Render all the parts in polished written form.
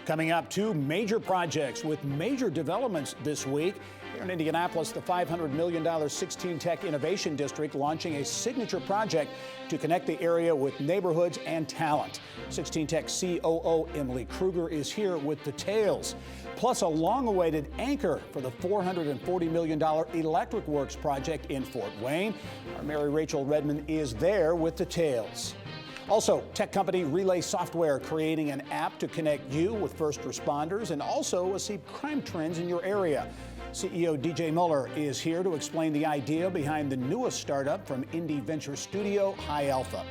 Coming up, two major projects with major developments this week. Here in Indianapolis, the $500 million 16 Tech Innovation District launching a signature project to connect the area with neighborhoods and talent. 16 Tech COO Emily Kruger is here with details. Plus, a long-awaited anchor for the $440 million Electric Works project in Fort Wayne. Our Mary Rachel Redmond is there with details. Also, tech company Relay Software creating an app to connect you with first responders and also see crime trends in your area. CEO DJ Muller is here to explain the idea behind the newest startup from indie venture studio High Alpha.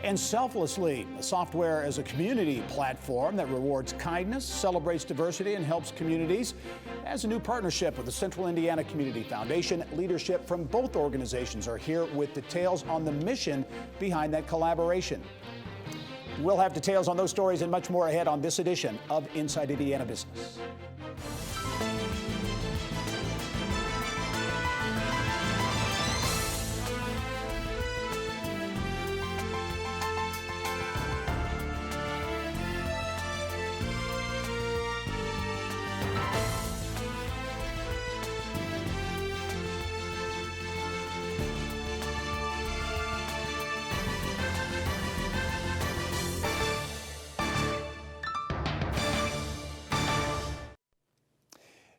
And Selflessly, a software as a community platform that rewards kindness, celebrates diversity, and helps communities, has a new partnership with the Central Indiana Community Foundation. Leadership from both organizations are here with details on the mission behind that collaboration. We'll have details on those stories and much more ahead on this edition of Inside Indiana Business.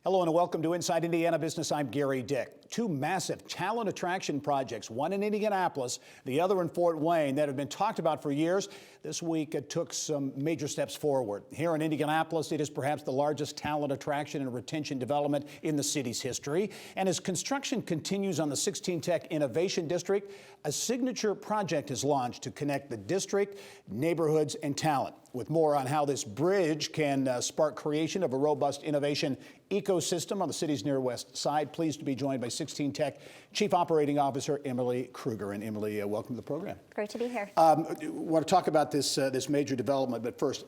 Hello and welcome to Inside Indiana Business. I'm Gary Dick. Two massive talent attraction projects, one in Indianapolis, the other in Fort Wayne, that have been talked about for years. This week it took some major steps forward. Here in Indianapolis, it is perhaps the largest talent attraction and retention development in the city's history. And as construction continues on the 16 Tech Innovation District, a signature project is launched to connect the district, neighborhoods, and talent. With more on how this bridge can spark creation of a robust innovation ecosystem on the city's near west side, pleased to be joined by 16 Tech Chief Operating Officer Emily Kruger. And Emily, welcome to the program. Great to be here. Want to talk about this major development, but first,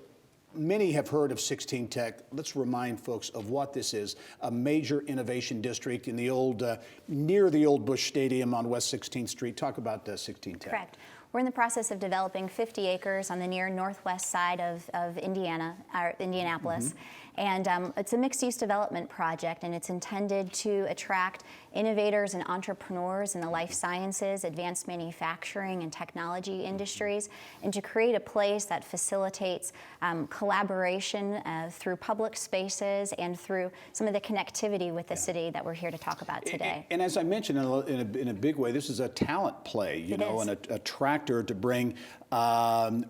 many have heard of 16 Tech. Let's remind folks of what this is: a major innovation district in the old, near the old Busch Stadium on West 16th Street. Talk about 16 Tech. Correct. We're in the process of developing 50 acres on the near northwest side of Indianapolis. And it's a mixed-use development project, and it's intended to attract innovators and entrepreneurs in the life sciences, advanced manufacturing, and technology industries, and to create a place that facilitates collaboration through public spaces and through some of the connectivity with the city that we're here to talk about today. And as I mentioned, in a big way, this is a talent play, you know, and a tractor to bring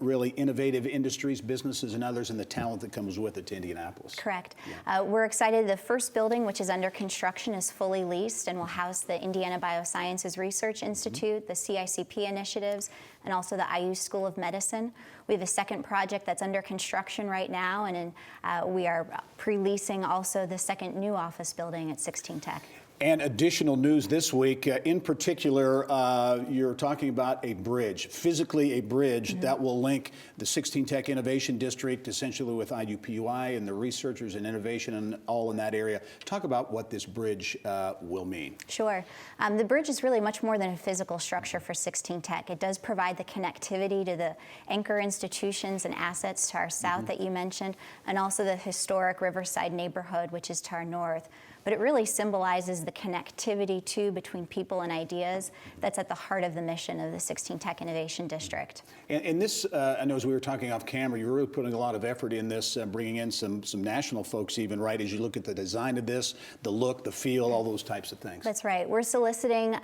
really innovative industries, businesses, and others, and the talent that comes with it to Indianapolis. Correct. Yeah. We're excited. The first building, which is under construction, is fully leased and will house the Indiana Biosciences Research Institute, the CICP initiatives, and also the IU School of Medicine. We have a second project that's under construction right now, and we are pre-leasing also the second new office building at 16 Tech. And additional news this week, in particular, you're talking about a bridge, physically a bridge that will link the 16 Tech Innovation District essentially with IUPUI and the researchers and innovation and all in that area. Talk about what this bridge will mean. Sure. The bridge is really much more than a physical structure for 16 Tech. It does provide the connectivity to the anchor institutions and assets to our south that you mentioned, and also the historic Riverside neighborhood, which is to our north. But it really symbolizes the connectivity, too, between people and ideas that's at the heart of the mission of the 16 Tech Innovation District. And this, I know as we were talking off camera, you're really putting a lot of effort in this, bringing in some national folks even, right, as you look at the design of this, the look, the feel, all those types of things. That's right. We're soliciting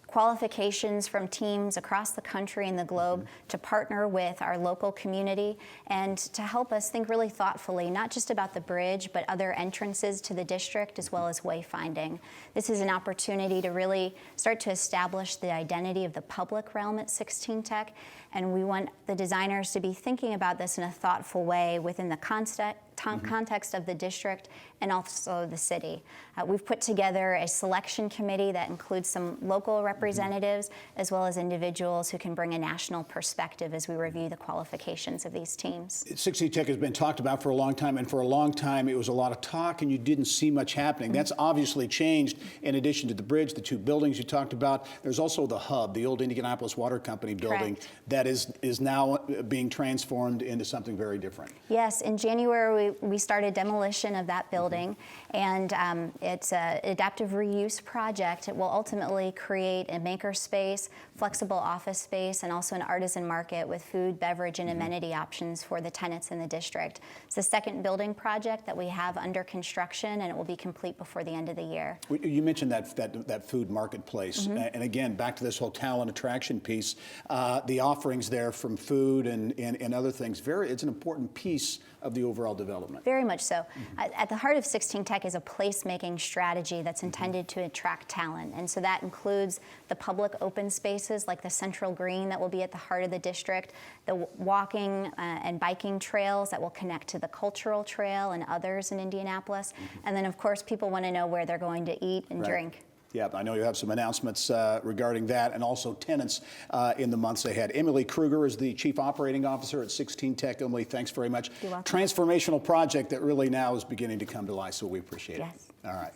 qualifications from teams across the country and the globe to partner with our local community and to help us think really thoughtfully, not just about the bridge, but other entrances to the district as well as wayfinding. This is an opportunity to really start to establish the identity of the public realm at 16 Tech, and we want the designers to be thinking about this in a thoughtful way within the context of the district and also the city. We've put together a selection committee that includes some local representatives as well as individuals who can bring a national perspective as we review the qualifications of these teams. 16 Tech has been talked about for a long time, and for a long time it was a lot of talk and you didn't see much happening. That's obviously changed. In addition to the bridge, the two buildings you talked about, there's also the hub, the old Indianapolis Water Company building. Correct. That is now being transformed into something very different. Yes, in January we started demolition of that building, and it's an adaptive reuse project. It will ultimately create a maker space, flexible office space, and also an artisan market with food, beverage, and amenity options for the tenants in the district. It's the second building project that we have under construction, and it will be complete before the end of the year. You mentioned that food marketplace, and again, back to this whole talent attraction piece, the offerings there from food and other things, it's an important piece of the overall development. Very much so. At the heart of 16 Tech is a placemaking strategy that's intended to attract talent, and so that includes the public open spaces like the Central Green that will be at the heart of the district, the walking and biking trails that will connect to the Cultural Trail and others in Indianapolis, and then of course people want to know where they're going to eat and drink. Yeah, I know you have some announcements regarding that, and also tenants in the months ahead. Emily Kruger is the Chief Operating Officer at 16 Tech. Emily, thanks very much. You're welcome. Transformational project that really now is beginning to come to life, so we appreciate it. All right.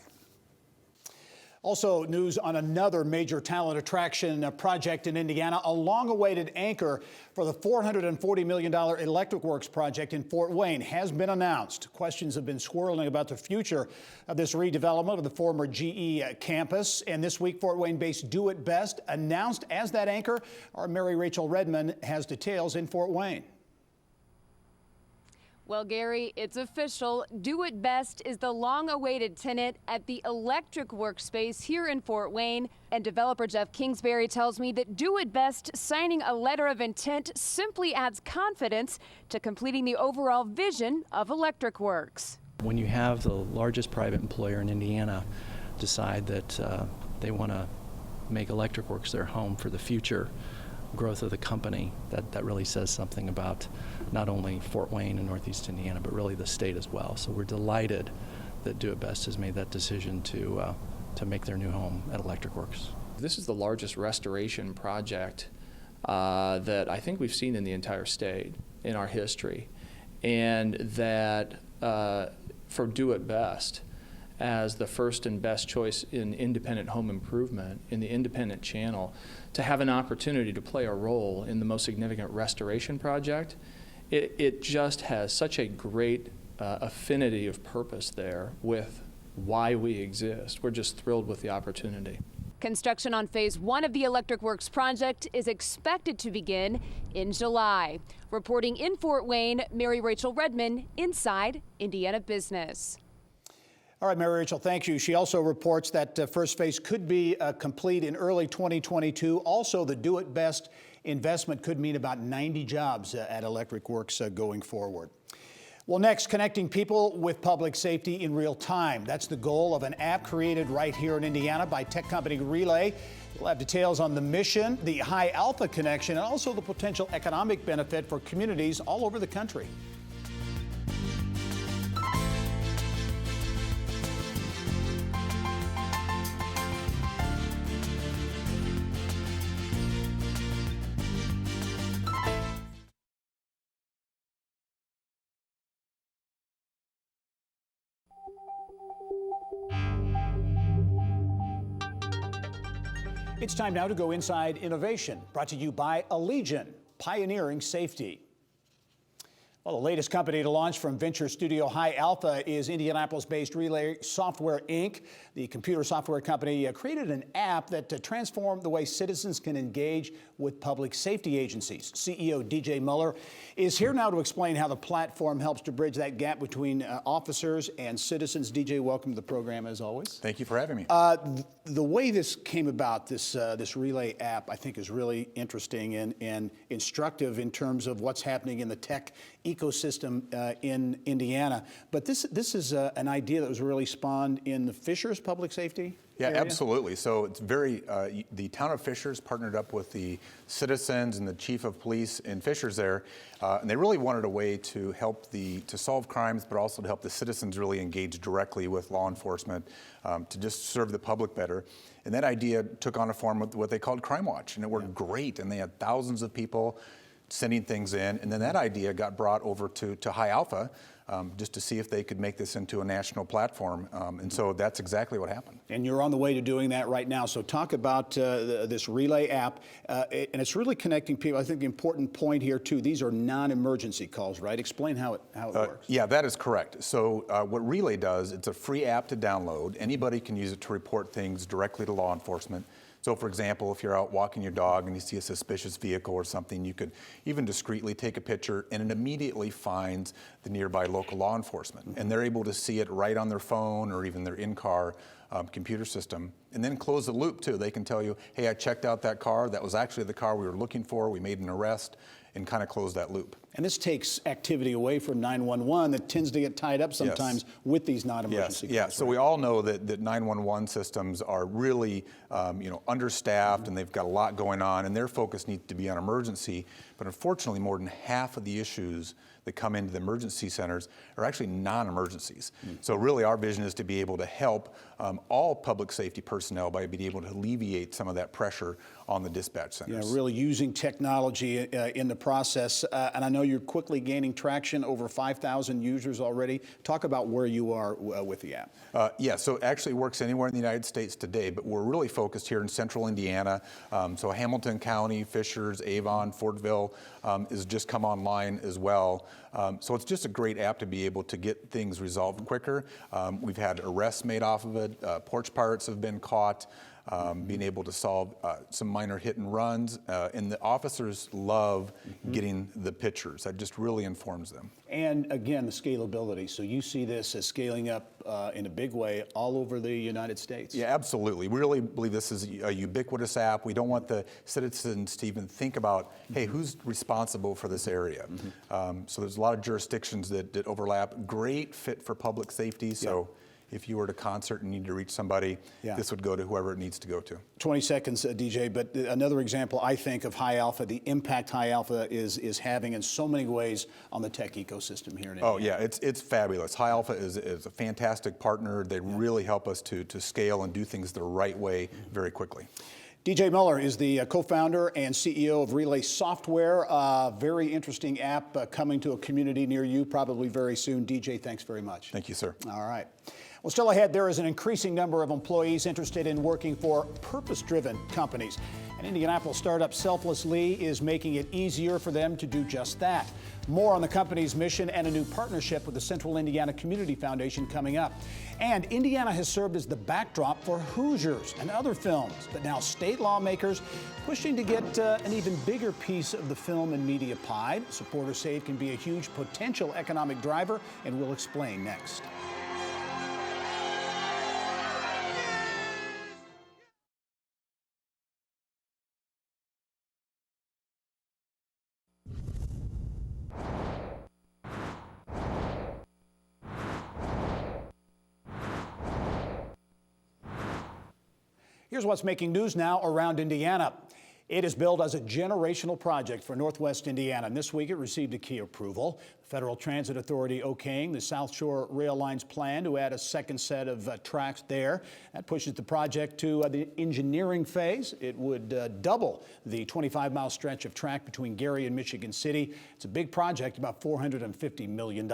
Also, news on another major talent attraction project in Indiana, a long-awaited anchor for the $440 million Electric Works project in Fort Wayne has been announced. Questions have been swirling about the future of this redevelopment of the former GE campus. And this week, Fort Wayne-based Do It Best announced as that anchor. Our Mary Rachel Redmond has details in Fort Wayne. Well, Gary, it's official. Do It Best is the long-awaited tenant at the Electric Workspace here in Fort Wayne. And developer Jeff Kingsbury tells me that Do It Best signing a letter of intent simply adds confidence to completing the overall vision of Electric Works. When you have the largest private employer in Indiana decide that they want to make Electric Works their home for the future growth of the company, that really says something about not only Fort Wayne and Northeast Indiana, but really the state as well. So we're delighted that Do It Best has made that decision to make their new home at Electric Works. This is the largest restoration project that I think we've seen in the entire state in our history, and that for Do It Best as the first and best choice in independent home improvement in the independent channel, to have an opportunity to play a role in the most significant restoration project, it just has such a great affinity of purpose there with why we exist. We're just thrilled with the opportunity. Construction on Phase 1 of the Electric Works project is expected to begin in July. Reporting in Fort Wayne, Mary Rachel Redmond, Inside Indiana Business. All right, Mary Rachel, thank you. She also reports that first phase could be complete in early 2022. Also, the Do It Best investment could mean about 90 jobs at Electric Works going forward. Well, next, connecting people with public safety in real time. That's the goal of an app created right here in Indiana by tech company Relay. We'll have details on the mission, the high alpha connection, and also the potential economic benefit for communities all over the country. It's time now to go inside innovation, brought to you by Allegion, pioneering safety. Well, the latest company to launch from venture studio High Alpha is Indianapolis-based Relay Software, Inc. The computer software company created an app that transformed the way citizens can engage with public safety agencies. CEO DJ Muller is here now to explain how the platform helps to bridge that gap between officers and citizens. DJ, welcome to the program as always. Thank you for having me. The way this came about, this Relay app, I think is really interesting and instructive in terms of what's happening in the tech ecosystem in Indiana. But this is an idea that was really spawned in the Fishers public safety area? Absolutely. So it's the town of Fishers partnered up with the citizens and the chief of police in Fishers there, and they really wanted a way to help to solve crimes, but also to help the citizens really engage directly with law enforcement, to just serve the public better. And that idea took on a form with what they called Crime Watch, and it worked great. And they had thousands of people sending things in, and then that idea got brought over to High Alpha just to see if they could make this into a national platform, and so that's exactly what happened. And you're on the way to doing that right now. So talk about this Relay app, and it's really connecting people. I think the important point here too, these are non-emergency calls, right? Explain how it works. Yeah, that is correct. So what Relay does, it's a free app to download. Anybody can use it to report things directly to law enforcement. So for example, if you're out walking your dog and you see a suspicious vehicle or something, you could even discreetly take a picture and it immediately finds the nearby local law enforcement. And they're able to see it right on their phone or even their in-car computer system. And then close the loop too. They can tell you, hey, I checked out that car. That was actually the car we were looking for. We made an arrest, and kind of close that loop. And this takes activity away from 911 that tends to get tied up sometimes with these non-emergency calls. Yeah, so we all know that 911 systems are really understaffed, and they've got a lot going on, and their focus needs to be on emergency. But unfortunately, more than half of the issues that come into the emergency centers are actually non-emergencies. So really our vision is to be able to help all public safety personnel by being able to alleviate some of that pressure on the dispatch centers. Yeah, really using technology in the process. And I know you're quickly gaining traction, over 5,000 users already. Talk about where you are with the app. Yeah, so it actually works anywhere in the United States today, but we're really focused here in central Indiana. So Hamilton County, Fishers, Avon, Fortville has just come online as well. So it's just a great app to be able to get things resolved quicker. We've had arrests made off of it. Porch pirates have been caught. Being able to solve some minor hit and runs, and the officers love getting the pictures. That just really informs them. And again, the scalability. So you see this as scaling up in a big way all over the United States. Yeah, absolutely. We really believe this is a ubiquitous app. We don't want the citizens to even think about, hey, who's responsible for this area? So there's a lot of jurisdictions that overlap. Great fit for public safety. So if you were at a concert and need to reach somebody, this would go to whoever it needs to go to. 20 seconds, DJ, but another example, I think, of High Alpha, the impact High Alpha is having in so many ways on the tech ecosystem here in Indiana. Oh, yeah, it's fabulous. High Alpha is a fantastic partner. They really help us to scale and do things the right way very quickly. DJ Muller is the co-founder and CEO of Relay Software. Very interesting app coming to a community near you probably very soon. DJ, thanks very much. Thank you, sir. All right. Well, still ahead, there is an increasing number of employees interested in working for purpose-driven companies. An Indianapolis startup, Selflessly, is making it easier for them to do just that. More on the company's mission and a new partnership with the Central Indiana Community Foundation coming up. And Indiana has served as the backdrop for Hoosiers and other films, but now state lawmakers pushing to get an even bigger piece of the film and media pie. Supporters say it can be a huge potential economic driver, and we'll explain next. Here's what's making news now around Indiana. It is billed as a generational project for Northwest Indiana, and this week it received a key approval. The Federal Transit Authority okaying the South Shore Rail Line's plan to add a second set of tracks there. That pushes the project to the engineering phase. It would double the 25-mile stretch of track between Gary and Michigan City. It's a big project, about $450 million.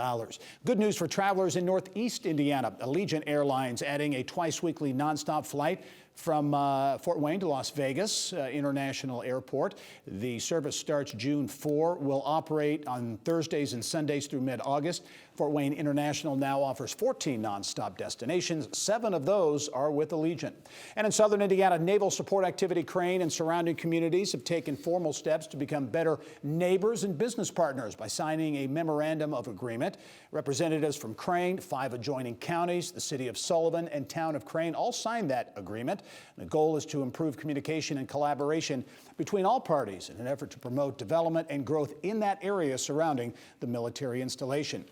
Good news for travelers in Northeast Indiana. Allegiant Airlines adding a twice-weekly nonstop flight from Fort Wayne to Las Vegas International Airport. The service starts June 4, will operate on Thursdays and Sundays through mid-August. Fort Wayne International now offers 14 nonstop destinations. 7 of those are with Allegiant. And in southern Indiana, Naval Support Activity Crane and surrounding communities have taken formal steps to become better neighbors and business partners by signing a memorandum of agreement. Representatives from Crane, 5 adjoining counties, the city of Sullivan, and town of Crane all signed that agreement. The goal is to improve communication and collaboration between all parties in an effort to promote development and growth in that area surrounding the military installation.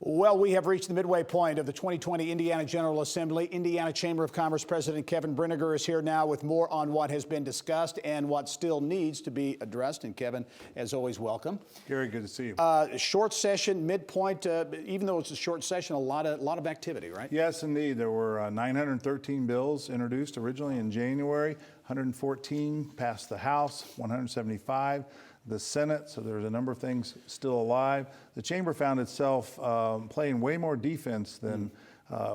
Well, we have reached the midway point of the 2020 Indiana General Assembly. Indiana Chamber of Commerce President Kevin Brinegar is here now with more on what has been discussed and what still needs to be addressed. And Kevin, as always, welcome. Gary, good to see you. Short session, midpoint, even though it's a short session, a lot of activity, right? Yes, indeed. There were 913 bills introduced originally in January. 114 passed the House, 175 the Senate, so there's a number of things still alive. The chamber found itself playing way more defense than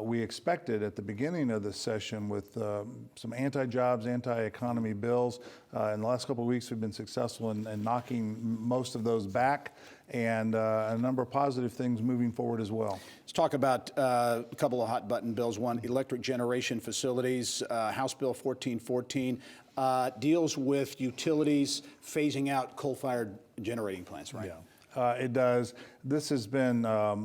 we expected at the beginning of this session with some anti-jobs, anti-economy bills. In the last couple of weeks, we've been successful in knocking most of those back, and a number of positive things moving forward as well. Let's talk about a couple of hot button bills. One, electric generation facilities. House Bill 1414 deals with utilities phasing out coal-fired generating plants, right? Yeah, it does. This has been a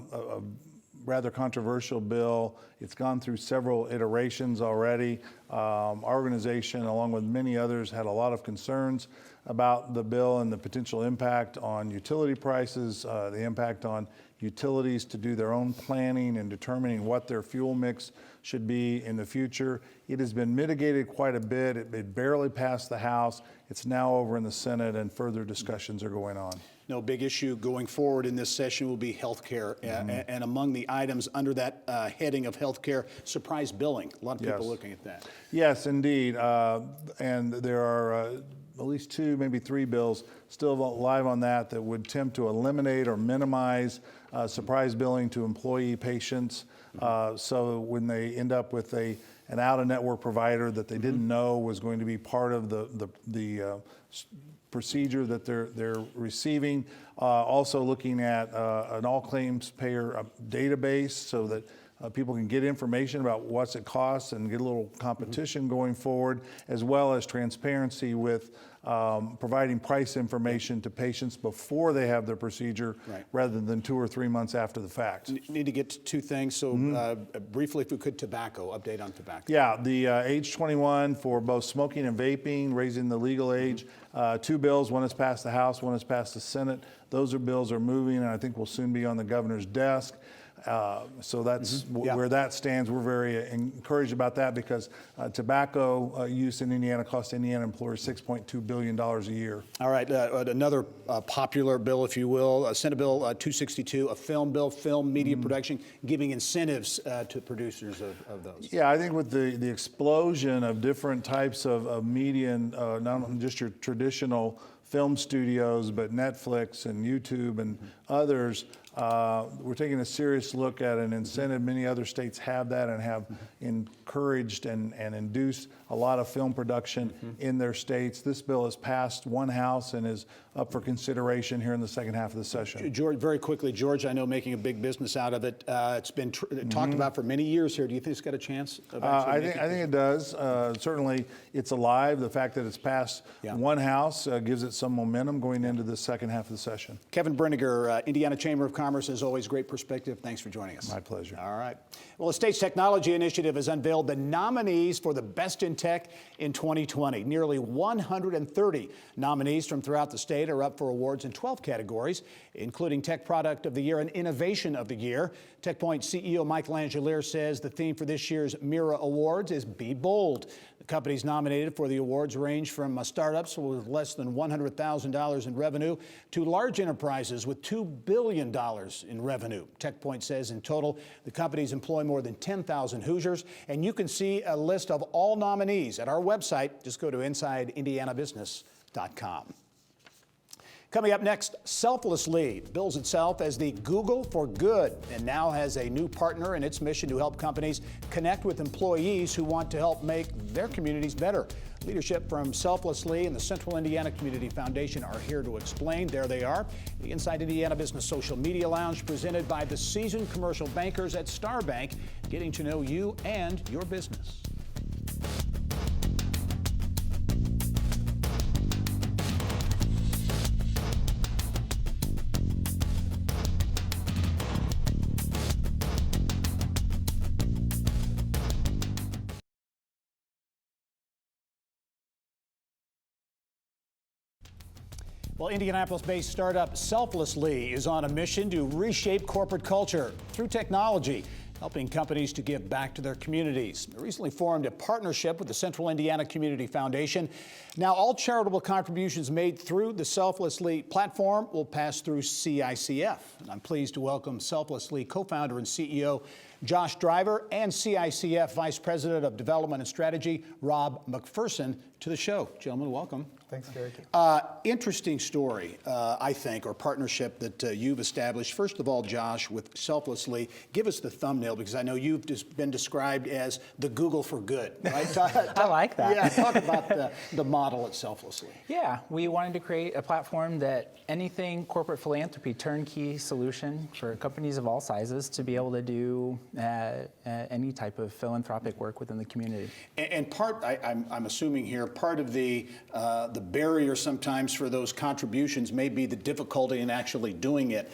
rather controversial bill. It's gone through several iterations already. Our organization, along with many others, had a lot of concerns about the bill and the potential impact on utility prices, the impact on utilities to do their own planning and determining what their fuel mix should be in the future. It has been mitigated quite a bit. It barely passed the House. It's now over in the Senate, and further discussions are going on. No, big issue going forward in this session will be health care. And among the items under that heading of health care, surprise billing. A lot of people looking at that. Yes, indeed. And there are at least 2, maybe 3 bills still live on that would attempt to eliminate or minimize surprise billing to employee patients. So when they end up with an out-of-network provider that they didn't know was going to be part of the procedure that they're receiving. Also looking at an all claims payer database so that people can get information about what's it costs and get a little competition going forward, as well as transparency with providing price information to patients before they have their procedure, rather than 2 or 3 months after the fact. Need to get to 2 things. So briefly, if we could, tobacco, update on tobacco. Yeah, the age 21 for both smoking and vaping, raising the legal age. 2 bills, one has passed the House, one has passed the Senate. Those bills are moving, and I think will soon be on the governor's desk. So that's where that stands. We're very encouraged about that because tobacco use in Indiana costs Indiana employers $6.2 billion a year. All right, another popular bill, if you will, Senate Bill 262, a film bill, film media production, giving incentives to producers of those. Yeah, I think with the explosion of different types of media, and not just your traditional film studios, but Netflix and YouTube and others, we're taking a serious look at an incentive. Many other states have that and have encouraged and induced a lot of film production in their states. This bill has passed one House and is up for consideration here in the second half of the session. George, very quickly, George, I know making a big business out of it. It's been talked about for many years here. Do you think it's got a chance of I think it does. Certainly, it's alive. The fact that it's passed one House gives it some momentum going into the second half of the session. Kevin Brenniger, Indiana Chamber of Commerce, as always, great perspective. Thanks for joining us. My pleasure. All right. Well, the state's technology initiative has unveiled the nominees for the Best in Tech in 2020. Nearly 130 nominees from throughout the state are up for awards in 12 categories, including Tech Product of the Year and Innovation of the Year. TECHPOINT CEO Mike Langelier says the theme for this year's MIRA Awards is Be Bold. The companies nominated for the awards range from startups with less than $100,000 in revenue to large enterprises with $2 billion in revenue. TECHPOINT says in total, the companies employ more than 10,000 Hoosiers, and you can see a list of all nominees at our website. Just go to InsideIndianaBusiness.com. Coming up next, Selflessly bills itself as the Google for Good and now has a new partner in its mission to help companies connect with employees who want to help make their communities better. Leadership from Selflessly and the Central Indiana Community Foundation are here to explain. There they are. The Inside Indiana Business Social Media Lounge presented by the seasoned commercial bankers at Star Bank, getting to know you and your business. Well, Indianapolis-based startup Selflessly is on a mission to reshape corporate culture through technology, helping companies to give back to their communities. They recently formed a partnership with the Central Indiana Community Foundation. Now, all charitable contributions made through the Selflessly platform will pass through CICF. And I'm pleased to welcome Selflessly co-founder and CEO Josh Driver, and CICF Vice President of Development and Strategy, Rob McPherson, to the show. Gentlemen, welcome. Thanks, Derek. Interesting story, I think, or partnership that you've established. First of all, Josh, with Selflessly, give us the thumbnail, because I know you've just been described as the Google for good, right? I like that. Yeah, talk about the model at Selflessly. Yeah, we wanted to create a platform that anything corporate philanthropy, turnkey solution for companies of all sizes to be able to do any type of philanthropic work within the community. And part, I'm assuming here, part of the barrier sometimes for those contributions may be the difficulty in actually doing it.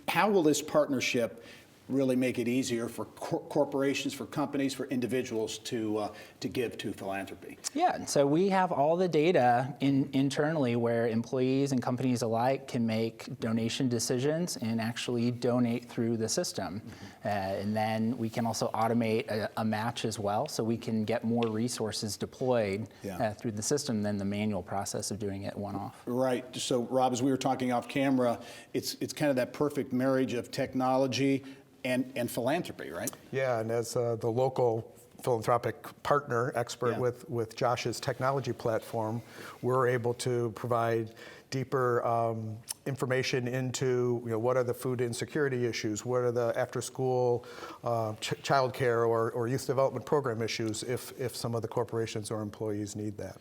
How will this partnership really make it easier for corporations, for companies, for individuals to give to philanthropy? Yeah, so we have all the data internally where employees and companies alike can make donation decisions and actually donate through the system. And then we can also automate a match as well, so we can get more resources deployed through the system than the manual process of doing it one-off. Right. So, Rob, as we were talking off camera, it's kind of that perfect marriage of technology and philanthropy, right? Yeah, and as the local philanthropic partner expert with Josh's technology platform, we're able to provide deeper information into what are the food insecurity issues, what are the after-school child care or youth development program issues if some of the corporations or employees need that.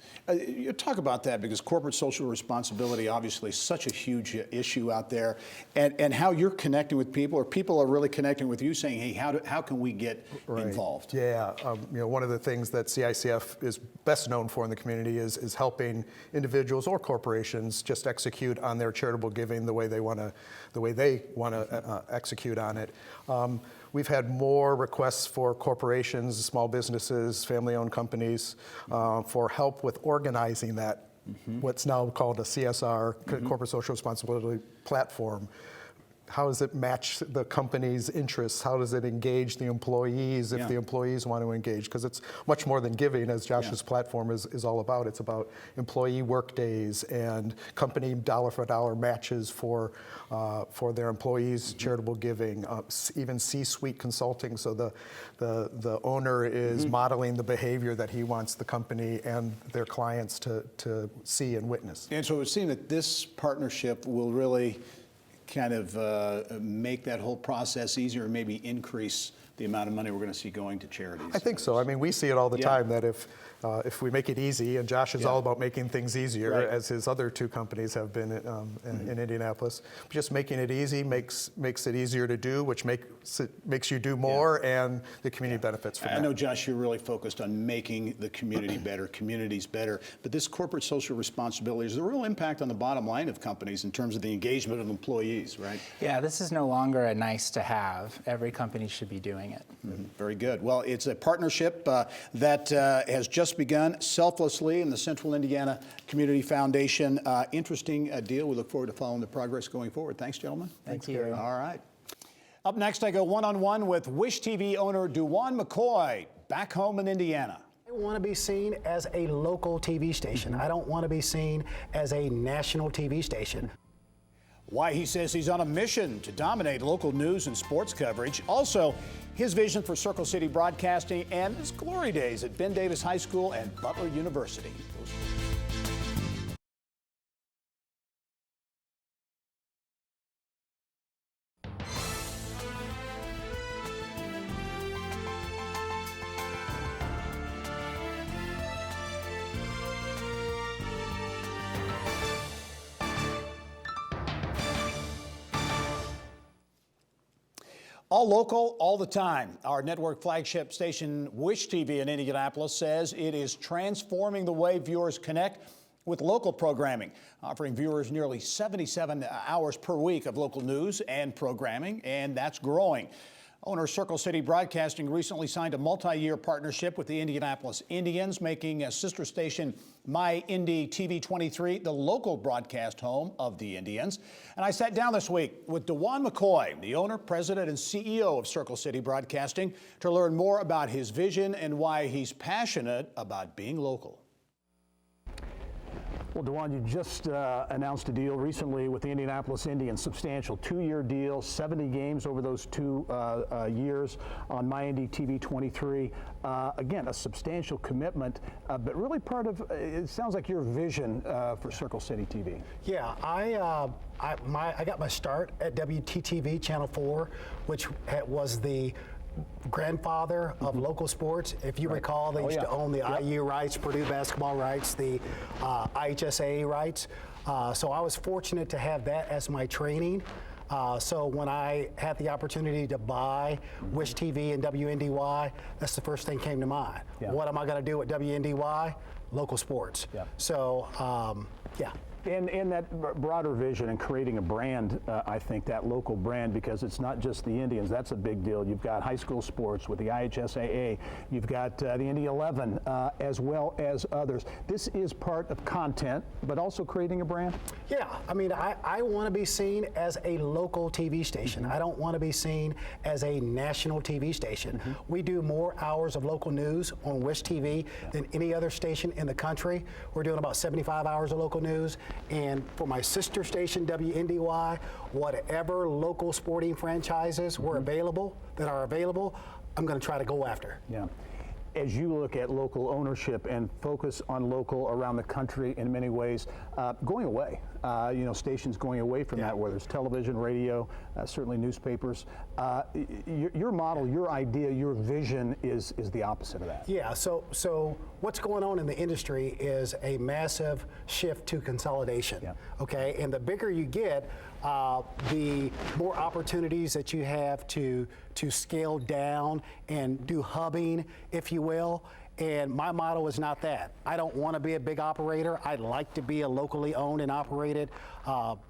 You talk about that, because corporate social responsibility obviously is such a huge issue out there, and how you're connecting with people, or people are really connecting with you saying, hey, how can we get involved? Yeah, one of the things that CICF is best known for in the community is helping individuals or corporations just execute on their charitable giving the way they want to execute on it. We've had more requests for corporations, small businesses, family-owned companies for help with organizing that, what's now called a CSR, corporate social responsibility platform. How does it match the company's interests? How does it engage the employees if the employees want to engage? Because it's much more than giving, as Josh's platform is all about. It's about employee work days and company dollar-for-dollar matches for their employees' charitable giving, even C-suite consulting, so the owner is modeling the behavior that he wants the company and their clients to see and witness. And so it would seem that this partnership will really kind of make that whole process easier, and maybe increase the amount of money we're going to see going to charities. I think so. I mean, we see it all the time that if we make it easy, and Josh is all about making things easier, as his other two companies have been in Indianapolis. Just making it easy makes it easier to do, which makes you do more, and the community benefits from that. I know, Josh, you're really focused on making the community better, communities better, but this corporate social responsibility is a real impact on the bottom line of companies in terms of the engagement of employees, right? Yeah, this is no longer a nice to have. Every company should be doing it. Very good. Well, it's a partnership that has just begun, Selflessly, and the Central Indiana Community Foundation. Interesting deal. We look forward to following the progress going forward. Thanks, gentlemen. Thank you. All right. Up next, I go one-on-one with Wish TV owner DeJuan McCoy, back home in Indiana. I want to be seen as a local TV station. I don't want to be seen as a national TV station. Why he says he's on a mission to dominate local news and sports coverage. Also, his vision for Circle City Broadcasting and his glory days at Ben Davis High School and Butler University. All local, all the time. Our network flagship station, Wish TV in Indianapolis, says it is transforming the way viewers connect with local programming, offering viewers nearly 77 hours per week of local news and programming, and that's growing. Owner Circle City Broadcasting recently signed a multi-year partnership with the Indianapolis Indians, making a sister station My Indy TV 23 the local broadcast home of the Indians. And I sat down this week with DeJuan McCoy, the owner, president, and CEO of Circle City Broadcasting, to learn more about his vision and why he's passionate about being local. Well, DeJuan, you just announced a deal recently with the Indianapolis Indians, substantial 2-year deal, 70 games over those 2 years on MyIndy TV 23. Again, a substantial commitment, but really part of, it sounds like your vision for Circle City TV. Yeah, I got my start at WTTV Channel 4, which was the grandfather of local sports. If you recall, they used to own the IU rights, Purdue basketball rights, the IHSAA rights. So I was fortunate to have that as my training. So when I had the opportunity to buy Wish TV and WNDY, that's the first thing came to mind. What am I going to do at WNDY? Local sports. So, yeah. And that broader vision and creating a brand, I think that local brand, because it's not just the Indians, that's a big deal. You've got high school sports with the IHSAA, you've got the Indy 11, as well as others. This is part of content, but also creating a brand? Yeah, I mean, I want to be seen as a local TV station. I don't want to be seen as a national TV station. We do more hours of local news on Wish TV than any other station in the country. We're doing about 75 hours of local news. And for my sister station, WNDY, whatever local sporting franchises are available, I'm going to try to go after. Yeah. As you look at local ownership and focus on local around the country in many ways, going away, stations going away from that, whether it's television, radio, certainly newspapers. Your model, your idea, your vision is the opposite of that. Yeah, so what's going on in the industry is a massive shift to consolidation, okay? And the bigger you get, the more opportunities that you have to scale down and do hubbing, if you will. And my model is not that. I don't want to be a big operator. I'd like to be a locally owned and operated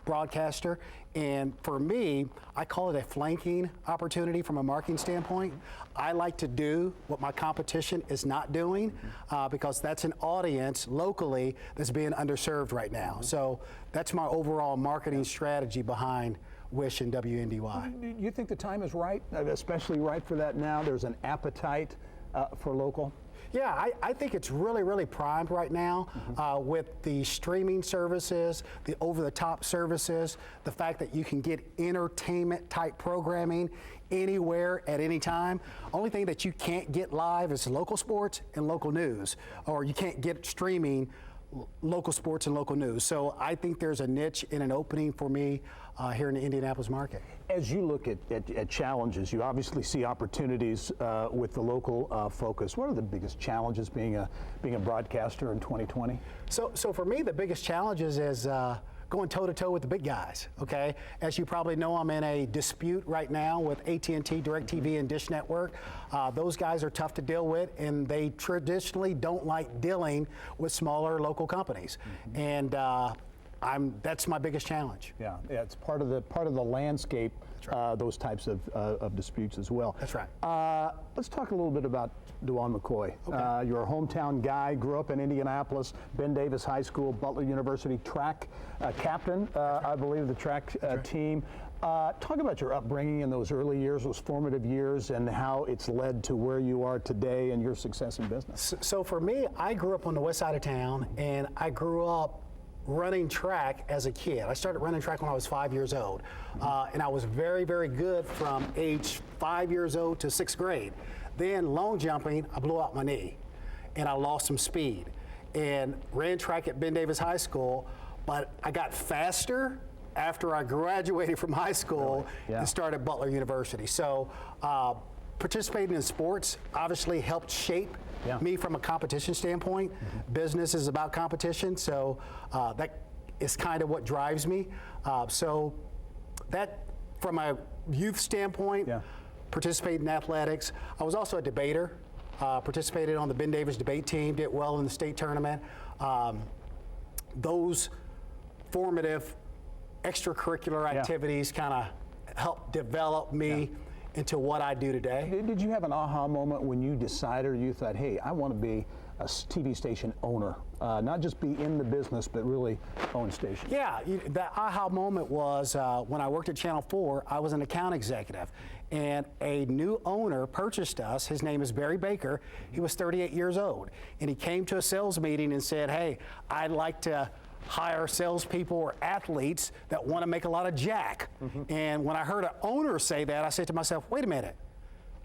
broadcaster. And for me, I call it a flanking opportunity from a marketing standpoint. I like to do what my competition is not doing because that's an audience locally that's being underserved right now. So that's my overall marketing strategy behind Wish and WNDY. You think the time is right, especially right for that now? There's an appetite for local? Yeah, I think it's really, really primed right now with the streaming services, the over-the-top services, the fact that you can get entertainment-type programming anywhere at any time. Only thing that you can't get live is local sports and local news, or you can't get streaming local sports and local news. So I think there's a niche and an opening for me here in the Indianapolis market. As you look at challenges, you obviously see opportunities with the local focus. What are the biggest challenges being a broadcaster in 2020? So for me, the biggest challenges is going toe-to-toe with the big guys, okay? As you probably know, I'm in a dispute right now with AT&T, DirecTV, and Dish Network. Those guys are tough to deal with, and they traditionally don't like dealing with smaller local companies. And that's my biggest challenge. Yeah, it's part of the landscape. Right. Those types of disputes as well. That's right. Let's talk a little bit about DeJuan McCoy. Okay. You're a hometown guy, grew up in Indianapolis, Ben Davis High School, Butler University track captain, I believe, the track team. Talk about your upbringing in those early years, those formative years, and how it's led to where you are today and your success in business. So for me, I grew up on the west side of town, and I grew up running track as a kid. I started running track when I was 5 years old, and I was very, very good from age 5 years old to 6th grade. Then long jumping, I blew out my knee, and I lost some speed, and ran track at Ben Davis High School, but I got faster after I graduated from high school and started Butler University. So participating in sports obviously helped shape me from a competition standpoint. Business is about competition, so that is kind of what drives me. So that, from a youth standpoint, participated in athletics. I was also a debater, participated on the Ben Davis debate team, did well in the state tournament. Those formative extracurricular activities kind of helped develop me into what I do today. Did you have an aha moment when you decided, or you thought, hey, I want to be a TV station owner, not just be in the business, but really own stations? Yeah, that aha moment was when I worked at Channel 4, I was an account executive, and a new owner purchased us. His name is Barry Baker. He was 38 years old, and he came to a sales meeting and said, hey, I'd like to hire salespeople or athletes that want to make a lot of jack. And when I heard an owner say that, I said to myself, wait a minute.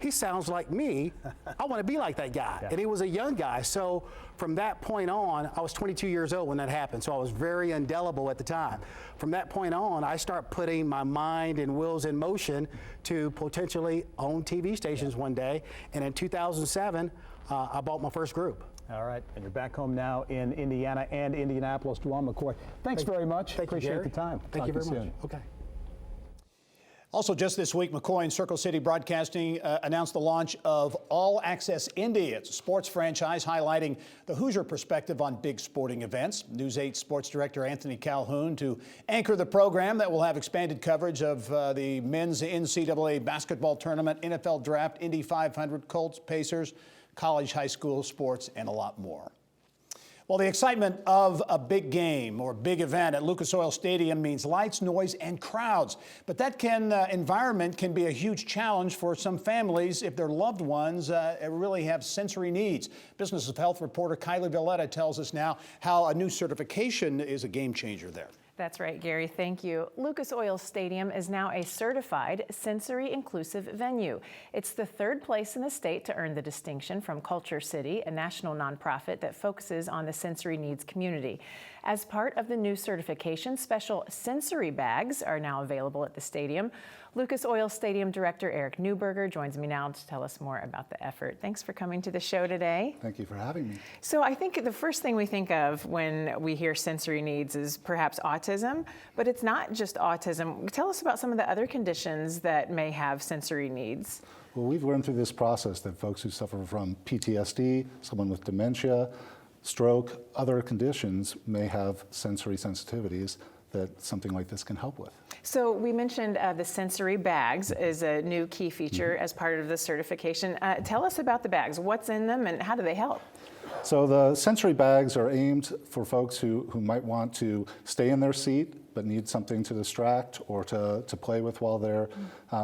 He sounds like me. I want to be like that guy. And he was a young guy. So from that point on, I was 22 years old when that happened. So I was very indelible at the time. From that point on, I start putting my mind and wills in motion to potentially own TV stations one day. And in 2007, I bought my first group. All right, and you're back home now in Indiana and Indianapolis. Dwan McCoy, thanks very much. Appreciate the time. Thank you very much. Okay. Also, just this week, McCoy and Circle City Broadcasting announced the launch of All Access Indy. It's a sports franchise highlighting the Hoosier perspective on big sporting events. News 8 sports director Anthony Calhoun to anchor the program that will have expanded coverage of the men's NCAA basketball tournament, NFL draft, Indy 500, Colts, Pacers, college, high school sports, and a lot more. Well, the excitement of a big game or big event at Lucas Oil Stadium means lights, noise, and crowds. But that environment can be a huge challenge for some families if their loved ones really have sensory needs. Business of Health reporter Kylie Valletta tells us now how a new certification is a game changer there. That's right, Gary. Thank you. Lucas Oil Stadium is now a certified sensory-inclusive venue. It's the third place in the state to earn the distinction from Culture City, a national nonprofit that focuses on the sensory needs community. As part of the new certification, special sensory bags are now available at the stadium. Lucas Oil Stadium Director Eric Newberger joins me now to tell us more about the effort. Thanks for coming to the show today. Thank you for having me. So I think the first thing we think of when we hear sensory needs is perhaps autism, but it's not just autism. Tell us about some of the other conditions that may have sensory needs. Well, we've learned through this process that folks who suffer from PTSD, someone with dementia, stroke, other conditions may have sensory sensitivities that something like this can help with. So we mentioned the sensory bags is a new key feature as part of the certification. Tell us about the bags. What's in them and how do they help? So the sensory bags are aimed for folks who might want to stay in their seat but need something to distract or to play with while they're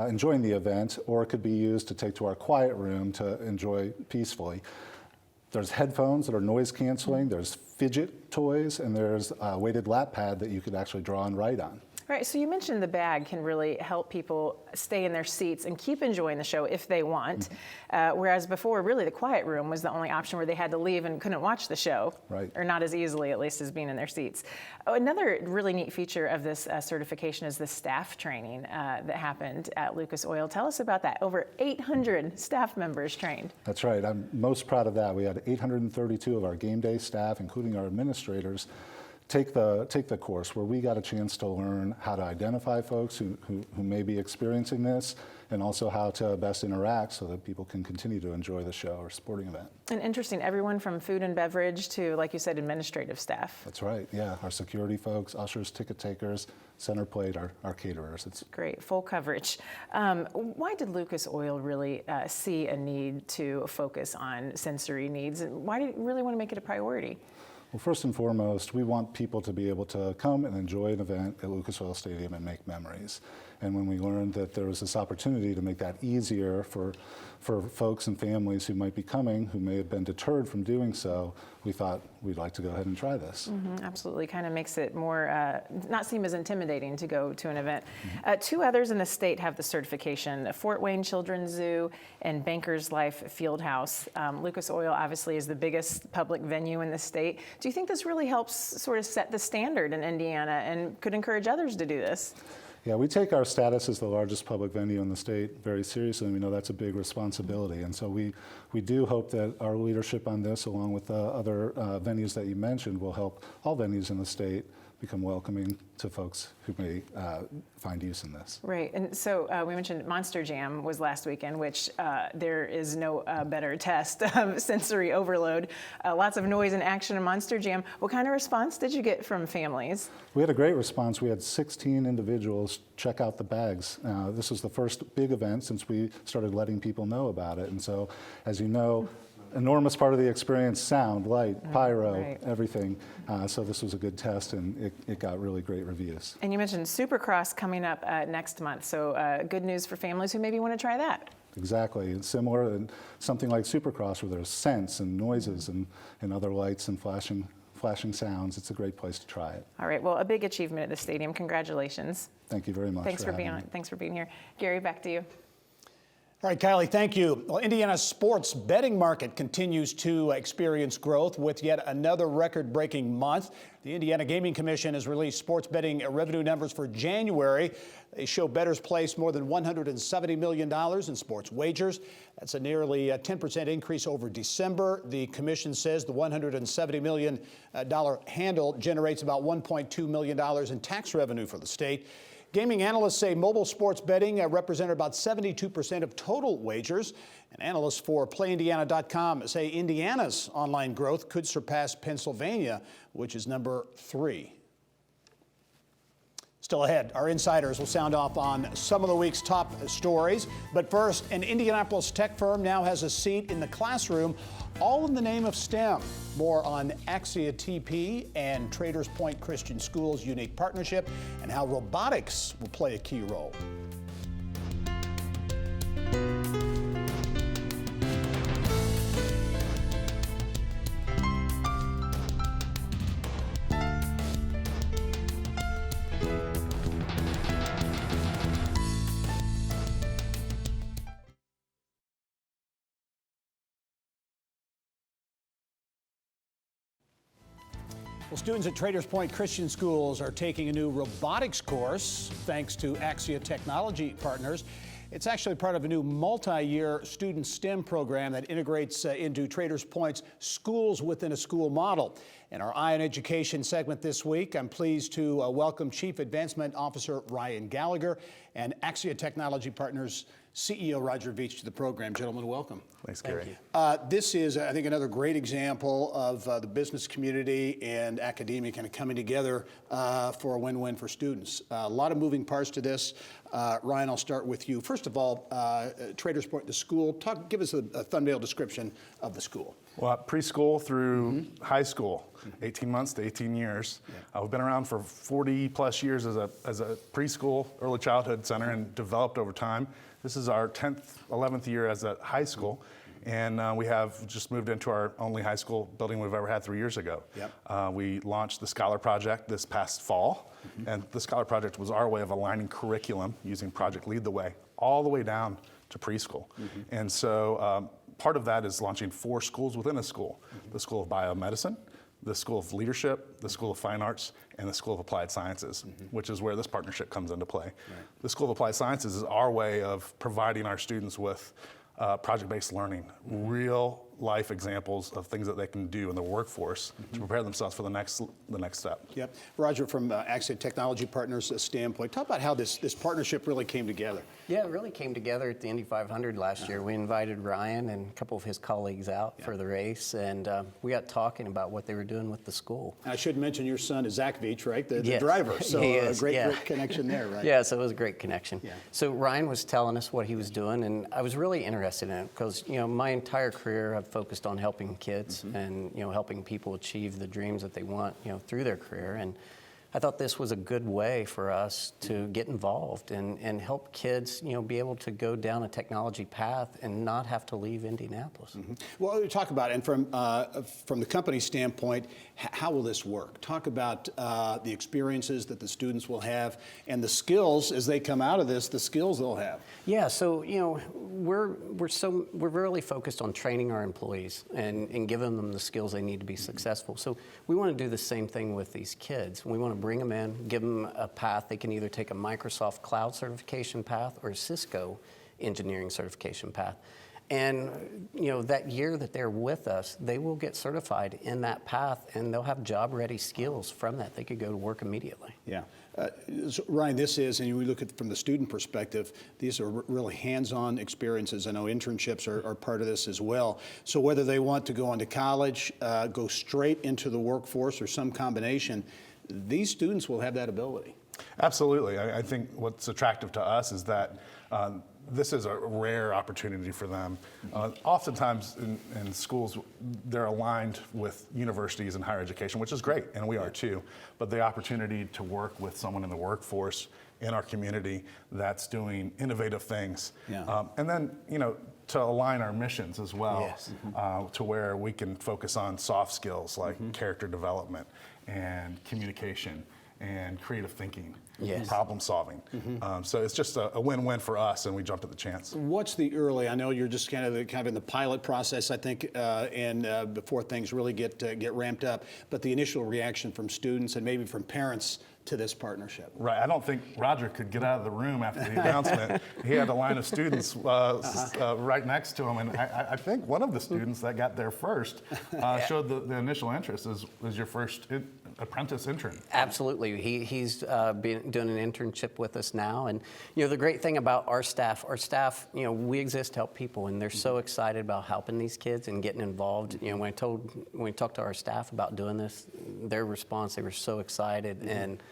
enjoying the event, or it could be used to take to our quiet room to enjoy peacefully. There's headphones that are noise canceling, there's fidget toys, and there's a weighted lap pad that you could actually draw and write on. Right, so you mentioned the bag can really help people stay in their seats and keep enjoying the show if they want, whereas before, really, the quiet room was the only option where they had to leave and couldn't watch the show, right, or not as easily, at least, as being in their seats. Oh, another really neat feature of this certification is the staff training that happened at Lucas Oil. Tell us about that. Over 800 staff members trained. That's right. I'm most proud of that. We had 832 of our game day staff, including our administrators, take the course, where we got a chance to learn how to identify folks who may be experiencing this, and also how to best interact so that people can continue to enjoy the show or sporting event. And interesting, everyone from food and beverage to, like you said, administrative staff. That's right, yeah. Our security folks, ushers, ticket takers, center plate, our caterers. It's great, full coverage. Why did Lucas Oil really see a need to focus on sensory needs? And why did you really want to make it a priority? Well, first and foremost, we want people to be able to come and enjoy an event at Lucas Oil Stadium and make memories. And when we learned that there was this opportunity to make that easier for folks and families who might be coming, who may have been deterred from doing so, we thought we'd like to go ahead and try this. Absolutely, kind of makes it more, not seem as intimidating to go to an event. Two others in the state have the certification, the Fort Wayne Children's Zoo and Bankers Life Fieldhouse. Lucas Oil obviously is the biggest public venue in the state. Do you think this really helps sort of set the standard in Indiana and could encourage others to do this? Yeah, we take our status as the largest public venue in the state very seriously, and we know that's a big responsibility. And so we do hope that our leadership on this, along with the other venues that you mentioned, will help all venues in the state become welcoming to folks who may find use in this. Right, and so we mentioned Monster Jam was last weekend, which there is no better test of sensory overload. Lots of noise and action in Monster Jam. What kind of response did you get from families? We had a great response. We had 16 individuals check out the bags. This was the first big event since we started letting people know about it. And so, as you know, enormous part of the experience, sound, light, pyro, right, everything. So this was a good test, and it got really great reviews. And you mentioned Supercross coming up next month, so good news for families who maybe want to try that. Exactly, and similar, and something like Supercross where there's scents and noises and other lights and flashing flashing sounds. It's a great place to try it. All right, well, a big achievement at the stadium. Congratulations. Thank you very much. Thanks for being on. Thanks for being here. Gary, back to you. All right, Kylie, thank you. Well, Indiana's sports betting market continues to experience growth with yet another record-breaking month. The Indiana Gaming Commission has released sports betting revenue numbers for January. They show bettors placed more than $170 million in sports wagers. That's a nearly 10% increase over December. The commission says the $170 million handle generates about $1.2 million in tax revenue for the state. Gaming analysts say mobile sports betting represented about 72% of total wagers. And analysts for PlayIndiana.com say Indiana's online growth could surpass Pennsylvania, which is number 3. Still ahead, our insiders will sound off on some of the week's top stories. But first, an Indianapolis tech firm now has a seat in the classroom, all in the name of STEM. More on Axia TP and Traders Point Christian School's unique partnership and how robotics will play a key role. Well, students at Traders Point Christian Schools are taking a new robotics course thanks to Axia Technology Partners. It's actually part of a new multi-year student STEM program that integrates into Traders Point's schools within a school model. In our Eye on Education segment this week, I'm pleased to welcome Chief Advancement Officer Ryan Gallagher and Axia Technology Partners CEO Roger Veach to the program. Gentlemen, welcome. Thanks, Gary. This is, I think, another great example of the business community and academia kind of coming together for a win-win for students. A lot of moving parts to this. Ryan, I'll start with you. First of all, Traders Point, the school. Give us a thumbnail description of the school. Well, preschool through high school, 18 months to 18 years. We've been around for 40 plus years as a preschool, early childhood center and developed over time. This is our 10th, 11th year as a high school, and we have just moved into our only high school building we've ever had 3 years ago. We launched the Scholar Project this past fall, and the Scholar Project was our way of aligning curriculum using Project Lead the Way all the way down to preschool. And so part of that is launching 4 schools within a school. The School of Biomedicine, the School of Leadership, the School of Fine Arts, and the School of Applied Sciences, which is where this partnership comes into play. The School of Applied Sciences is our way of providing our students with project-based learning, real life examples of things that they can do in the workforce to prepare themselves for the next step. Yep. Roger, from Axia Technology Partners standpoint, talk about how this partnership really came together. Yeah, it really came together at the Indy 500 last year. We invited Ryan and a couple of his colleagues out for the race, and we got talking about what they were doing with the school. And I should mention your son is Zach Veach, right? The driver. So a great connection there, right? Yeah, so it was a great connection. So Ryan was telling us what he was doing, and I was really interested in it because, you know, my entire career I've focused on helping kids and, you know, helping people achieve the dreams that they want, you know, through their career. And I thought this was a good way for us to get involved and help kids, you know, be able to go down a technology path and not have to leave Indianapolis. Well, talk about it. And from the company standpoint, how will this work? Talk about the experiences that the students will have and the skills as they come out of this, the skills they'll have. Yeah, so, you know, we're really focused on training our employees and giving them the skills they need to be successful. So we want to do the same thing with these kids. We want to bring them in, give them a path. They can either take a Microsoft Cloud certification path or a Cisco engineering certification path. And, you know, that year that they're with us, they will get certified in that path and they'll have job-ready skills from that. They could go to work immediately. Yeah. So Ryan, this is, and we look at from the student perspective, these are really hands-on experiences. I know internships are part of this as well. So whether they want to go on to college, go straight into the workforce or some combination, these students will have that ability. Absolutely. I think what's attractive to us is that this is a rare opportunity for them. Oftentimes in schools, they're aligned with universities and higher education, which is great, and we are too. But the opportunity to work with someone in the workforce in our community that's doing innovative things. And then, to align our missions as well, to where we can focus on soft skills like character development and communication and creative thinking, problem solving. So it's just a win-win for us, and we jumped at the chance. What's the early? I know you're just kind of in the pilot process, I think, and before things really get ramped up. But the initial reaction from students and maybe from parents to this partnership. Right. I don't think Roger could get out of the room after the announcement. He had a line of students right next to him, and I think one of the students that got there first showed the initial interest. Was your first apprentice intern? Absolutely. He's doing an internship with us now, and the great thing about our staff, we exist to help people, and they're so excited about helping these kids and getting involved. When we talked to our staff about doing this, their response, they were so excited, and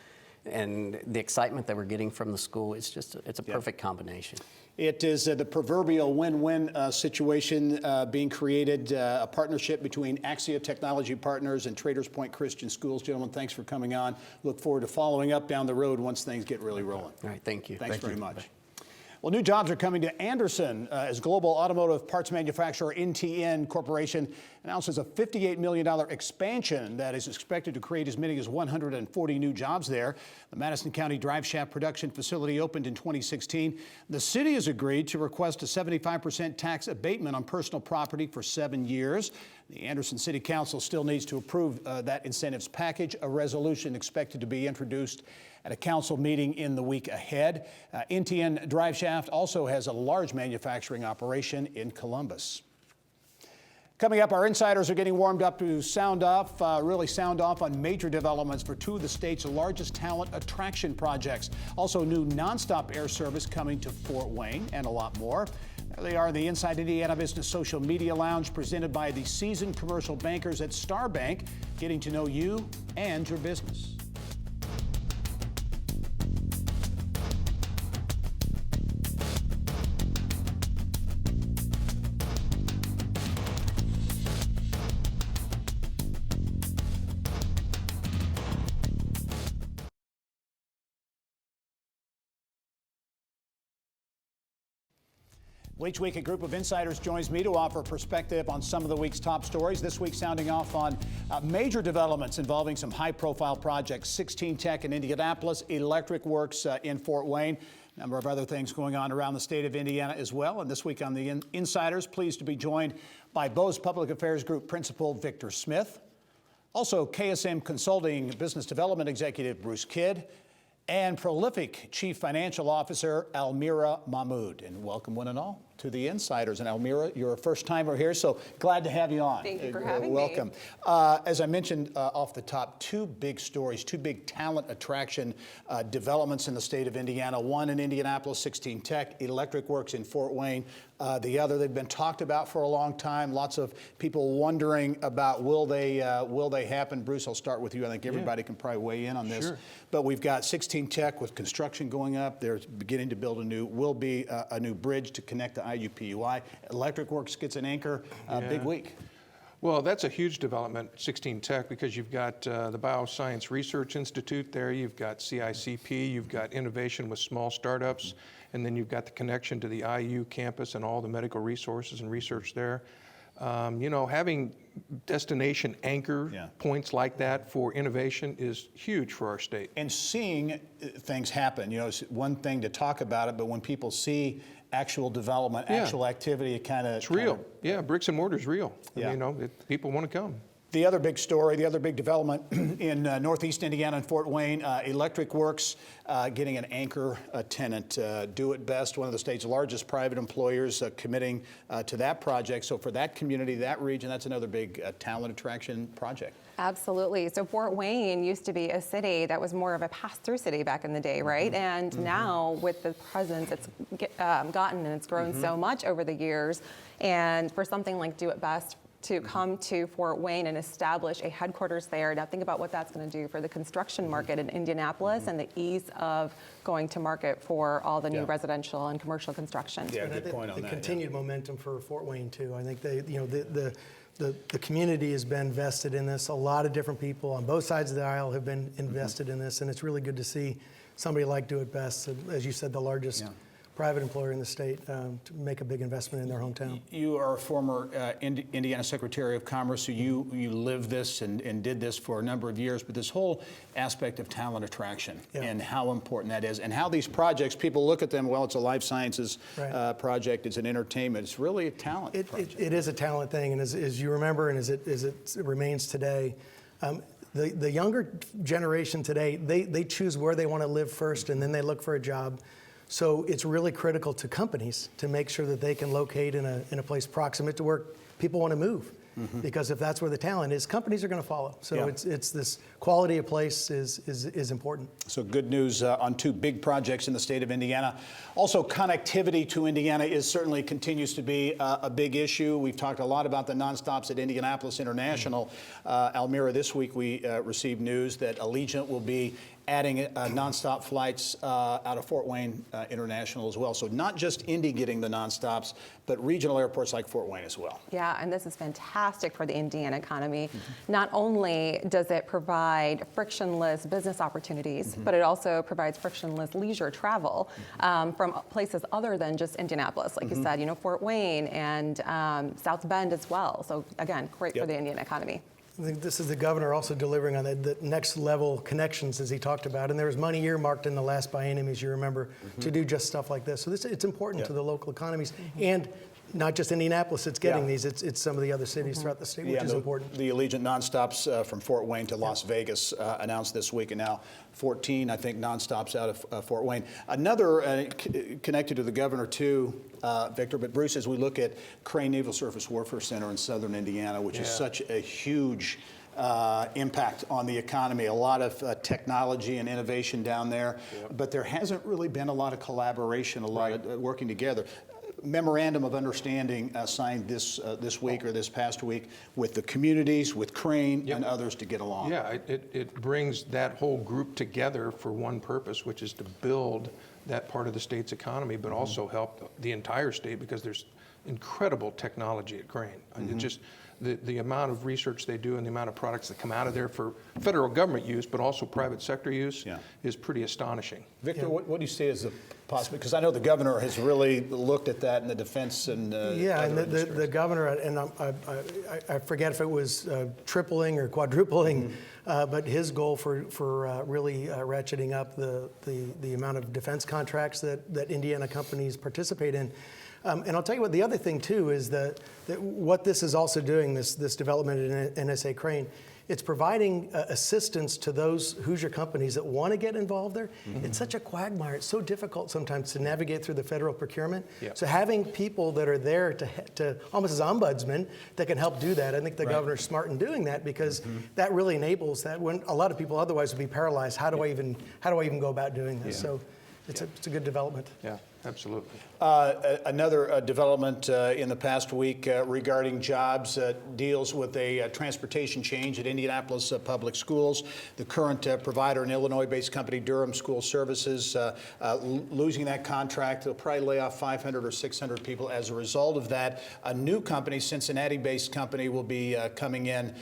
the excitement that we're getting from the school, it's a perfect combination. It is the proverbial win-win situation being created, a partnership between Axia Technology Partners and Traders Point Christian Schools. Gentlemen, thanks for coming on. Look forward to following up down the road once things get really rolling. All right, thank you. Thanks very much. Well, new jobs are coming to Anderson as global automotive parts manufacturer NTN Corporation announces a $58 million expansion that is expected to create as many as 140 new jobs there. The Madison County drive shaft production facility opened in 2016. The city has agreed to request a 75% tax abatement on personal property for 7 years. The Anderson City Council still needs to approve that incentives package, a resolution expected to be introduced at a council meeting in the week ahead. NTN Drive Shaft also has a large manufacturing operation in Columbus. Coming up, our insiders are getting warmed up to really sound off on major developments for two of the state's largest talent attraction projects. Also, new nonstop air service coming to Fort Wayne and a lot more. There they are in the Inside Indiana Business Social Media Lounge presented by the seasoned commercial bankers at Star Bank, getting to know you and your business. Each week, a group of insiders joins me to offer perspective on some of the week's top stories. This week, sounding off on major developments involving some high-profile projects: 16 Tech in Indianapolis, Electric Works in Fort Wayne, a number of other things going on around the state of Indiana as well. And this week on the Insiders, pleased to be joined by Bose Public Affairs Group Principal Victor Smith, also KSM Consulting Business Development Executive Bruce Kidd, and prolific Chief Financial Officer Almira Mahmood. And welcome one and all to the Insiders. And Almira, you're a first-timer here, so glad to have you on. Thank you for having me. Welcome. As I mentioned off the top, two big stories, two big talent attraction developments in the state of Indiana. One in Indianapolis, 16 Tech, Electric Works in Fort Wayne. The other, they've been talked about for a long time. Lots of people wondering about will they happen. Bruce, I'll start with you. I think everybody can probably weigh in on this. Sure. But we've got 16 Tech with construction going up. They're beginning to build a new bridge to connect to IUPUI. Electric Works gets an anchor. Big week. Well, that's a huge development, 16 Tech, because you've got the Bioscience Research Institute there, you've got CICP, you've got innovation with small startups, and then you've got the connection to the IU campus and all the medical resources and research there. Having destination anchor points like that for innovation is huge for our state. And seeing things happen, it's one thing to talk about it, but when people see actual development, actual activity, it kind of... It's real. Yeah, bricks and mortar is real. People want to come. The other big story, the other big development in Northeast Indiana and Fort Wayne, Electric Works getting an anchor tenant. Do It Best, one of the state's largest private employers, committing to that project. So for that community, that region, that's another big talent attraction project. Absolutely. So Fort Wayne used to be a city that was more of a pass-through city back in the day, right? And now with the presence it's gotten, and it's grown so much over the years, and for something like Do It Best to come to Fort Wayne and establish a headquarters there. Now think about what that's going to do for the construction market in Indianapolis and the ease of going to market for all the new residential and commercial construction. Yeah, good point on that. The continued momentum for Fort Wayne too. I think the community has been vested in this. A lot of different people on both sides of the aisle have been invested in this, and it's really good to see somebody like Do It Best, as you said, the largest private employer in the state, to make a big investment in their hometown. You are a former Indiana Secretary of Commerce, so you lived this and did this for a number of years, but this whole aspect of talent attraction and how important that is, and how these projects, people look at them, well, it's a life sciences project, it's an entertainment, it's really a talent project. It is a talent thing, and as you remember, and as it remains today, the younger generation today, they choose where they want to live first, and then they look for a job. So it's really critical to companies to make sure that they can locate in a place proximate to where people want to move. Because if that's where the talent is, companies are going to follow. So it's this quality of place is important. So good news on two big projects in the state of Indiana. Also, connectivity to Indiana certainly continues to be a big issue. We've talked a lot about the nonstops at Indianapolis International. Almira, this week we received news that Allegiant will be adding nonstop flights out of Fort Wayne International as well. So not just Indy getting the nonstops, but regional airports like Fort Wayne as well. Yeah, and this is fantastic for the Indiana economy. Not only does it provide frictionless business opportunities, but it also provides frictionless leisure travel from places other than just Indianapolis. Like you said, Fort Wayne and South Bend as well. So again, great for the Indiana economy. I think this is the governor also delivering on the next level connections, as he talked about. And there was money earmarked in the last biennium, as you remember, to do just stuff like this. So it's important to the local economies. And not just Indianapolis, it's getting these. It's some of the other cities throughout the state, which is important. The Allegiant nonstops from Fort Wayne to Las Vegas announced this week, and now 14, I think, nonstops out of Fort Wayne. Another connected to the governor too, Victor, but Bruce, as we look at Crane Naval Surface Warfare Center in southern Indiana, which is such a huge impact on the economy, a lot of technology and innovation down there, but there hasn't really been a lot of collaboration, a lot of working together. Memorandum of understanding signed this week or this past week with the communities, with Crane and others to get along. Yeah, it brings that whole group together for one purpose, which is to build that part of the state's economy, but also help the entire state, because there's incredible technology at Crane. It's just the amount of research they do and the amount of products that come out of there for federal government use, but also private sector use, is pretty astonishing. Victor, what do you see as a possibility? Because I know the governor has really looked at that in the defense and and the governor, and I forget if it was tripling or quadrupling, but his goal for really ratcheting up the amount of defense contracts that Indiana companies participate in. And I'll tell you what, the other thing too is that what this is also doing, this development in NSA Crane, it's providing assistance to those Hoosier companies that want to get involved there. It's such a quagmire. It's so difficult sometimes to navigate through the federal procurement. So having people that are there to almost as ombudsmen that can help do that, I think the governor's smart in doing that, because that really enables that. When a lot of people otherwise would be paralyzed, how do I even go about doing this? So it's a good development. Yeah. Absolutely. Another development in the past week regarding jobs deals with a transportation change at Indianapolis Public Schools. The current provider, an Illinois-based company, Durham School Services, losing that contract. They'll probably lay off 500 or 600 people as a result of that. A new company, Cincinnati-based company, will be coming in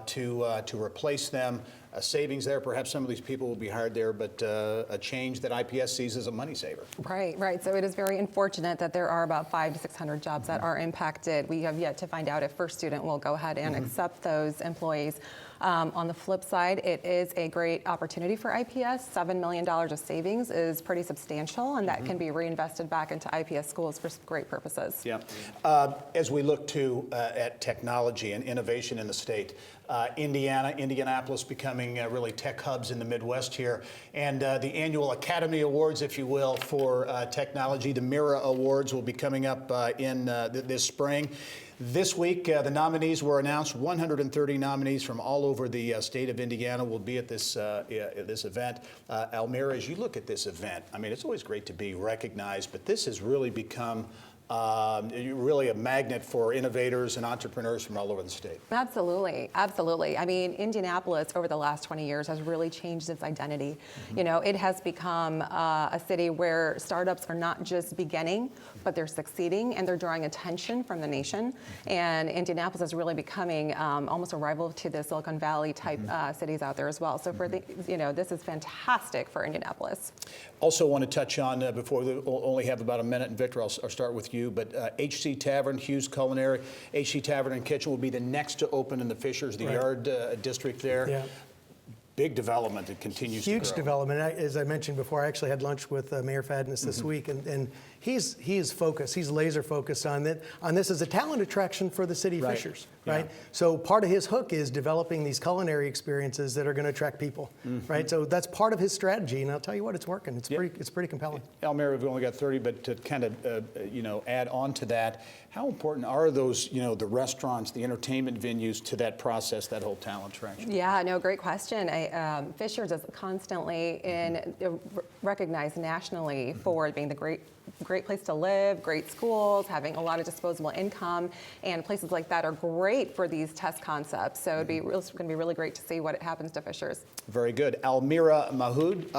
to replace them. Savings there. Perhaps some of these people will be hired there, but a change that IPS sees as a money saver. Right. So it is very unfortunate that there are about 500 to 600 jobs that are impacted. We have yet to find out if First Student will go ahead and accept those employees. On the flip side, it is a great opportunity for IPS. $7 million of savings is pretty substantial, and that can be reinvested back into IPS schools for great purposes. Yeah. As we look to at technology and innovation in the state, Indianapolis becoming really tech hubs in the Midwest here, and the annual Academy Awards, if you will, for technology, the MIRA Awards, will be coming up in this spring. This week, the nominees were announced. 130 nominees from all over the state of Indiana will be at this event. Almira, as you look at this event, I mean, it's always great to be recognized, but this has really become really a magnet for innovators and entrepreneurs from all over the state. Absolutely, absolutely. I mean, Indianapolis over the last 20 years has really changed its identity. You know, it has become a city where startups are not just beginning, but they're succeeding and they're drawing attention from the nation. And Indianapolis is really becoming almost a rival to the Silicon Valley type cities out there as well. So for the, you know, this is fantastic for Indianapolis. Also want to touch on, before we only have about a minute, and Victor, I'll start with you, but HC Tavern, Hughes Culinary, HC Tavern and Kitchen will be the next to open in the Fishers, the Yard District there. Yeah. Big development that continues to grow. Huge development. As I mentioned before, I actually had lunch with Mayor Fadness this week, and he's focused. He's laser focused on that. On this as a talent attraction for the city of Fishers, right? Yeah. So part of his hook is developing these culinary experiences that are going to attract people, right? So that's part of his strategy, and I'll tell you what, it's working. It's pretty compelling. Almira, we've only got 30, but to kind of add on to that, how important are those, the restaurants, the entertainment venues to that process, that whole talent attraction? Yeah, no, great question. Fishers is constantly recognized nationally for being the great place to live, great schools, having a lot of disposable income, and places like that are great for these test concepts. So it's going to be really great to see what happens to Fishers. Very good. Almira Mahmood,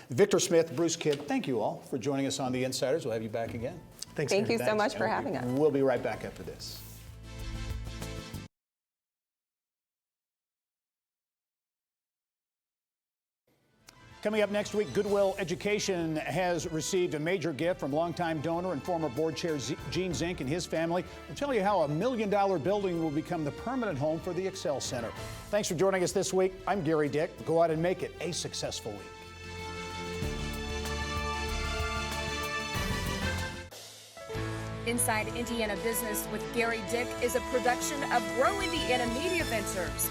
Victor Smith, Bruce Kidd, thank you all for joining us on The Insiders. We'll have you back again. Thank you so much for having us. We'll be right back after this. Coming up next week, Goodwill Education has received a major gift from longtime donor and former board chair Gene Zink and his family. We'll tell you how a $1 million building will become the permanent home for the Excel Center. Thanks for joining us this week. I'm Gary Dick. Go out and make it a successful week. Inside Indiana Business with Gary Dick is a production of Grow Indiana Media Ventures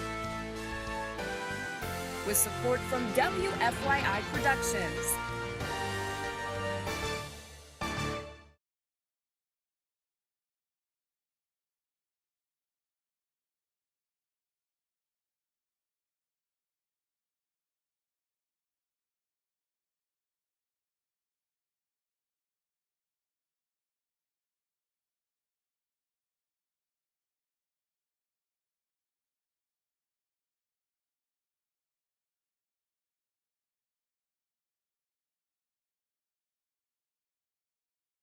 with support from WFYI Productions.